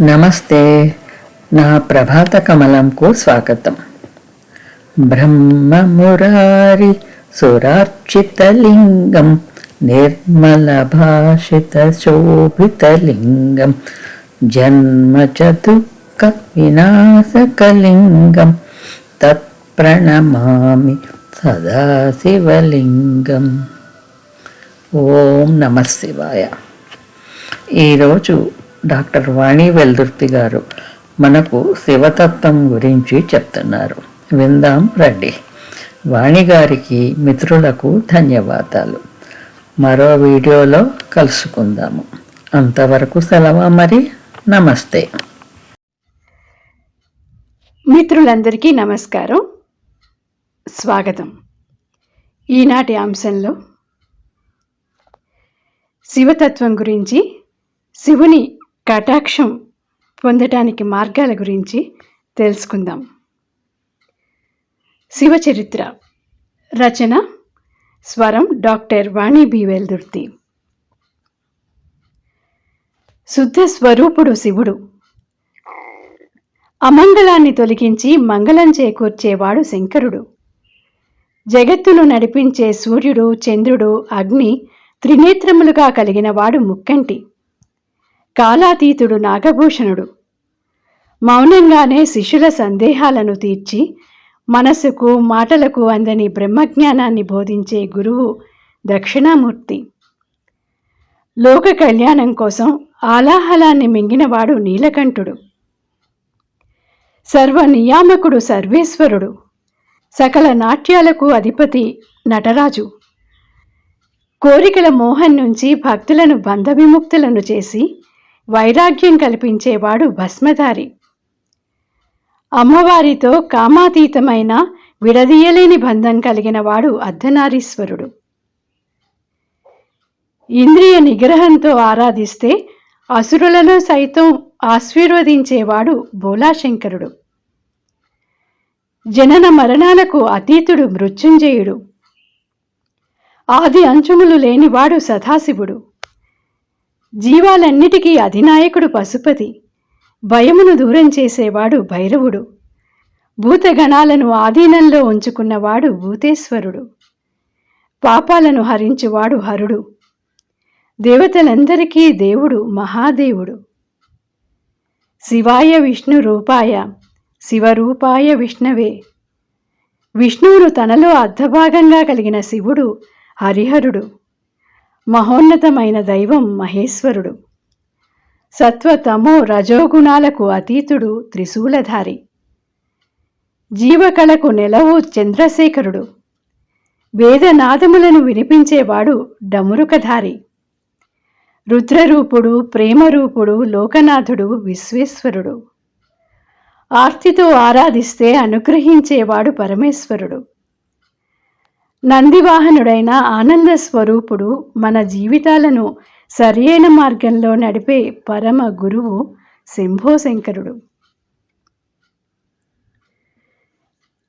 నమస్తే. నా ప్రభాత కమలంకు స్వాగతం. బ్రహ్మమురారి సురార్చితలింగం నిర్మల భాషిత శోభితలింగం జన్మచ దుఃఖ వినాశకలింగం తత్ప్రణమామి సదాశివలింగం. ఓం నమః శివాయ. ఈరోజు డాక్టర్ వాణి వెల్దుర్తి గారు మనకు శివతత్వం గురించి చెప్తున్నారు. విందాం రండి. వాణి గారికి మిత్రులకు ధన్యవాదాలు. మరో వీడియోలో కలుసుకుందాము. అంతవరకు సెలవు మరి. నమస్తే. మిత్రులందరికీ నమస్కారం, స్వాగతం. ఈనాటి అంశంలో శివతత్వం గురించి, శివుని కటాక్షం పొందటానికి మార్గాల గురించి తెలుసుకుందాం. శివచరిత్ర రచన, స్వరం డాక్టర్ వాణి బి వెల్దుర్తి. శుద్ధ స్వరూపుడు శివుడు. అమంగళాన్ని తొలగించి మంగళం చేకూర్చేవాడు శంకరుడు. జగత్తును నడిపించే సూర్యుడు, చంద్రుడు, అగ్ని త్రినేత్రములుగా కలిగిన వాడు ముక్కంటి. కాలాతీతుడు నాగభూషణుడు. మౌనంగానే శిష్యుల సందేహాలను తీర్చి మనసుకు మాటలకు అందని బ్రహ్మజ్ఞానాన్ని బోధించే గురువు దక్షిణామూర్తి. లోక కళ్యాణం కోసం ఆలాహలాన్ని మింగినవాడు నీలకంఠుడు. సర్వనియామకుడు సర్వేశ్వరుడు. సకల నాట్యాలకు అధిపతి నటరాజు. కోరికల మోహం నుంచి భక్తులను బంధవిముక్తులను చేసి వైరాగ్యం కల్పించేవాడు భస్మధారి. అమ్మవారితో కామాతీతమైన విడదీయలేని బంధం కలిగిన వాడు అర్ధనారీశ్వరుడు. ఇంద్రియ నిగ్రహంతో ఆరాధిస్తే అసురులను సైతం ఆశీర్వదించేవాడు బోలాశంకరుడు. జనన మరణాలకు అతీతుడు మృత్యుంజయుడు. ఆది అంచుములు లేనివాడు సదాశివుడు. జీవాలన్నిటికీ అధినాయకుడు పశుపతి. భయమును దూరం చేసేవాడు భైరవుడు. భూతగణాలను ఆధీనంలో ఉంచుకున్నవాడు భూతేశ్వరుడు. పాపాలను హరించువాడు హరుడు. దేవతలందరికీ దేవుడు మహాదేవుడు. శివాయ విష్ణు రూపాయ శివరూపాయ విష్ణవే. విష్ణువును తనలో అర్ధభాగంగా కలిగిన శివుడు హరిహరుడు. మహోన్నతమైన దైవం మహేశ్వరుడు. సత్వతమో రజోగుణాలకు అతీతుడు త్రిశూలధారి. జీవకళకు నెలవు చంద్రశేఖరుడు. వేదనాదములను వినిపించేవాడు డమురుకధారి. రుద్రరూపుడు, ప్రేమరూపుడు, లోకనాథుడు విశ్వేశ్వరుడు. ఆర్తితో ఆరాధిస్తే అనుగ్రహించేవాడు పరమేశ్వరుడు. నందివాహనుడైన ఆనంద స్వరూపుడు. మన జీవితాలను సరియైన మార్గంలో నడిపే పరమ గురువు శంభోశంకరుడు.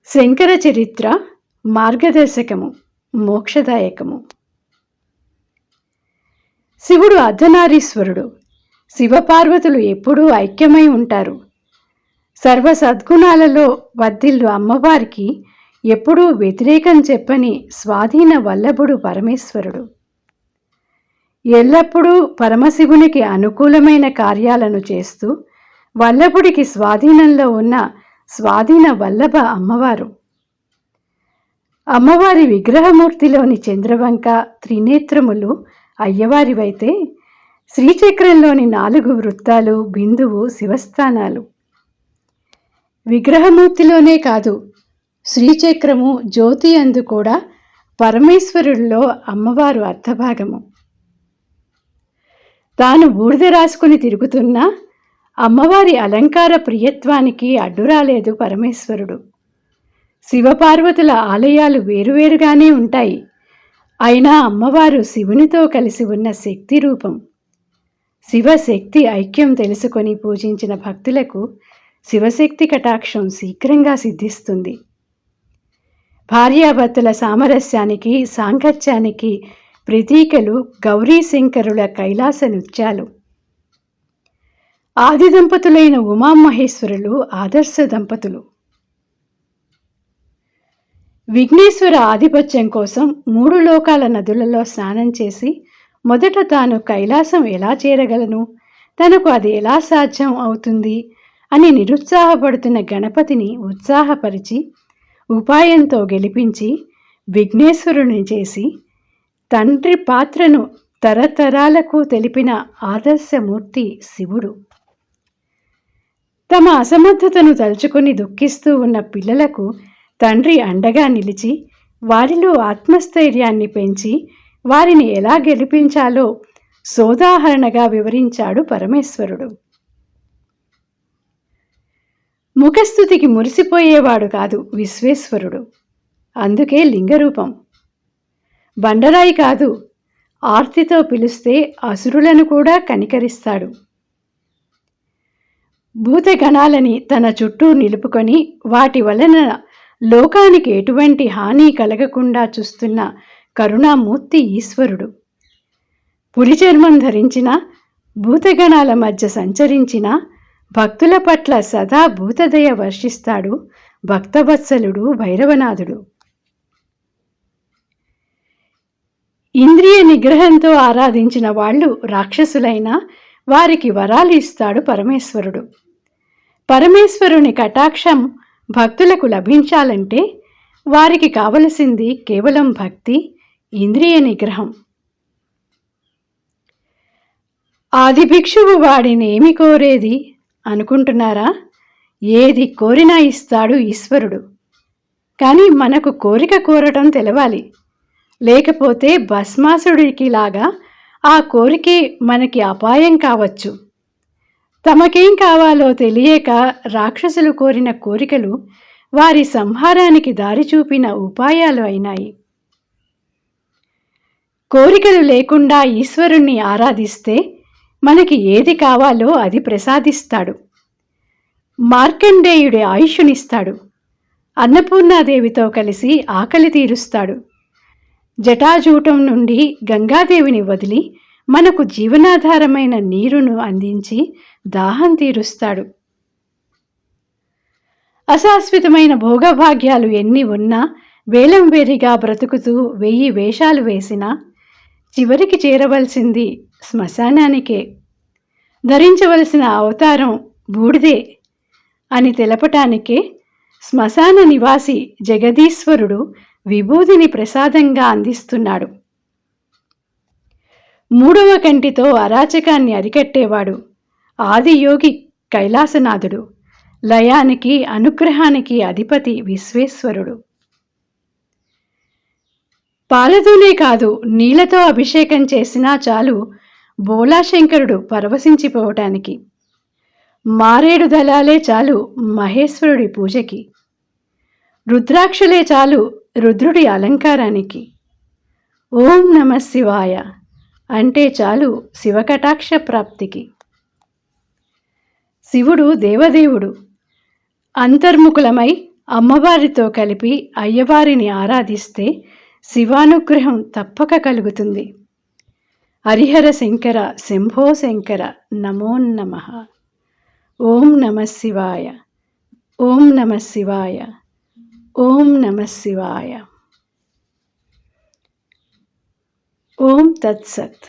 శంకర చరిత్ర మార్గదర్శకము, మోక్షదాయకము. శివుడు అర్ధనారీశ్వరుడు. శివపార్వతులు ఎప్పుడూ ఐక్యమై ఉంటారు. సర్వ సద్గుణాలలో వర్ధిల్లు అమ్మవారికి ఎప్పుడూ వ్యతిరేకం చెప్పని స్వాధీన వల్లభుడు పరమేశ్వరుడు. ఎల్లప్పుడూ పరమశివునికి అనుకూలమైన కార్యాలను చేస్తూ వల్లభుడికి స్వాధీనంలో ఉన్న స్వాధీన వల్లభ అమ్మవారు. అమ్మవారి విగ్రహమూర్తిలోని చంద్రవంక, త్రినేత్రములు అయ్యవారివైతే శ్రీచక్రంలోని 4 వృత్తాలు, బిందువు శివస్థానాలు. విగ్రహమూర్తిలోనే కాదు, శ్రీచక్రము, జ్యోతి అందు కూడా పరమేశ్వరుడిలో అమ్మవారు అర్ధభాగము. తాను బూడిద రాసుకుని తిరుగుతున్నా అమ్మవారి అలంకార ప్రియత్వానికి అడ్డురాలేదు పరమేశ్వరుడు. శివపార్వతుల ఆలయాలు వేరువేరుగానే ఉంటాయి. అయినా అమ్మవారు శివునితో కలిసి ఉన్న శక్తి రూపం. శివశక్తి ఐక్యం తెలుసుకొని పూజించిన భక్తులకు శివశక్తి కటాక్షం శీఘ్రంగా సిద్ధిస్తుంది. భార్యాభర్తల సామరస్యానికి, సాంగత్యానికి ప్రతీకలు గౌరీశంకరుల కైలాస నృత్యాలు. ఆది దంపతులైన ఉమామహేశ్వరులు ఆదర్శ దంపతులు. విఘ్నేశ్వర ఆధిపత్యం కోసం 3 లోకాల నదులలో స్నానం చేసి మొదట తాను కైలాసం ఎలా చేరగలను, తనకు అది ఎలా సాధ్యం అవుతుంది అని నిరుత్సాహపడుతున్న గణపతిని ఉత్సాహపరిచి ఉపాయంతో గెలిపించి విఘ్నేశ్వరుని చేసి తండ్రి పాత్రను తరతరాలకు తెలిపిన ఆదర్శమూర్తి శివుడు. తమ అసమర్థతను తలుచుకుని దుఃఖిస్తూ ఉన్న పిల్లలకు తండ్రి అండగా నిలిచి వారిలో ఆత్మస్థైర్యాన్ని పెంచి వారిని ఎలా గెలిపించాలో సోదాహరణగా వివరించాడు పరమేశ్వరుడు. ముఖస్థుతికి మురిసిపోయేవాడు కాదు విశ్వేశ్వరుడు. అందుకే లింగరూపం. బండరాయి కాదు, ఆర్తితో పిలిస్తే అసురులను కూడా కనికరిస్తాడు. భూతగణాలని తన చుట్టూ నిలుపుకొని వాటి వలన లోకానికి ఎటువంటి హాని కలగకుండా చూస్తున్న కరుణామూర్తి ఈశ్వరుడు. పులి చర్మం ధరించిన, భూతగణాల మధ్య సంచరించిన భక్తుల పట్ల సదా భూతదయ వర్షిస్తాడు భక్తవత్సలుడు భైరవనాథుడు. ఇంద్రియ నిగ్రహంతో ఆరాధించిన వాళ్ళు రాక్షసులైనా వారికి వరాలు ఇస్తాడు పరమేశ్వరుడు. పరమేశ్వరుని కటాక్షం భక్తులకు లభించాలంటే వారికి కావలసింది కేవలం భక్తి, ఇంద్రియ నిగ్రహం. ఆది భిక్షువు వాడినేమి కోరేది అనుకుంటున్నారా? ఏది కోరినా ఇస్తాడు ఈశ్వరుడు. కానీ మనకు కోరిక కోరటం తెలవాలి. లేకపోతే భస్మాసుడికి లాగా ఆ కోరికే మనకి అపాయం కావచ్చు. తమకేం కావాలో తెలియక రాక్షసులు కోరిన కోరికలు వారి సంహారానికి దారి చూపిన ఉపాయాలు అయినాయి. కోరికలు లేకుండా ఈశ్వరుణ్ణి ఆరాధిస్తే మనకి ఏది కావాలో అది ప్రసాదిస్తాడు. మార్కండేయుడి ఆయుష్నిస్తాడు. అన్నపూర్ణాదేవితో కలిసి ఆకలి తీరుస్తాడు. జటాజూటం నుండి గంగాదేవిని వదిలి మనకు జీవనాధారమైన నీరును అందించి దాహం తీరుస్తాడు. అశాశ్వతమైన భోగభాగ్యాలు ఎన్ని ఉన్నా వేలం వేరిగా బ్రతుకుతూ 1000 వేషాలు వేసినా చివరికి చేరవలసింది శ్మశానానికే. ధరించవలసిన అవతారం బూడిదే అని తెలపటానికే శ్మశాన నివాసి జగదీశ్వరుడు విభూదిని ప్రసాదంగా అందిస్తున్నాడు. 3వ కంటితో అరాచకాన్ని అరికట్టేవాడు ఆదియోగి కైలాసనాథుడు. లయానికి, అనుగ్రహానికి అధిపతి విశ్వేశ్వరుడు. పాలతోనే కాదు, నీళ్లతో అభిషేకం చేసినా చాలు బోలాశంకరుడు పరవశించిపోవటానికి. మారేడు దళాలే చాలు మహేశ్వరుడి పూజకి. రుద్రాక్షలే చాలు రుద్రుడి అలంకారానికి. ఓం నమః శివాయ అంటే చాలు శివకటాక్ష ప్రాప్తికి. శివుడు దేవదేవుడు. అంతర్ముఖులమై అమ్మవారితో కలిపి అయ్యవారిని ఆరాధిస్తే శివానుగ్రహం తప్పక కలుగుతుంది. హరిహర శంకర శంభో శంకర నమో నమః. ఓం నమః శివాయ. ఓం నమః శివాయ. ఓం నమః శివాయ. ఓం తత్సత్.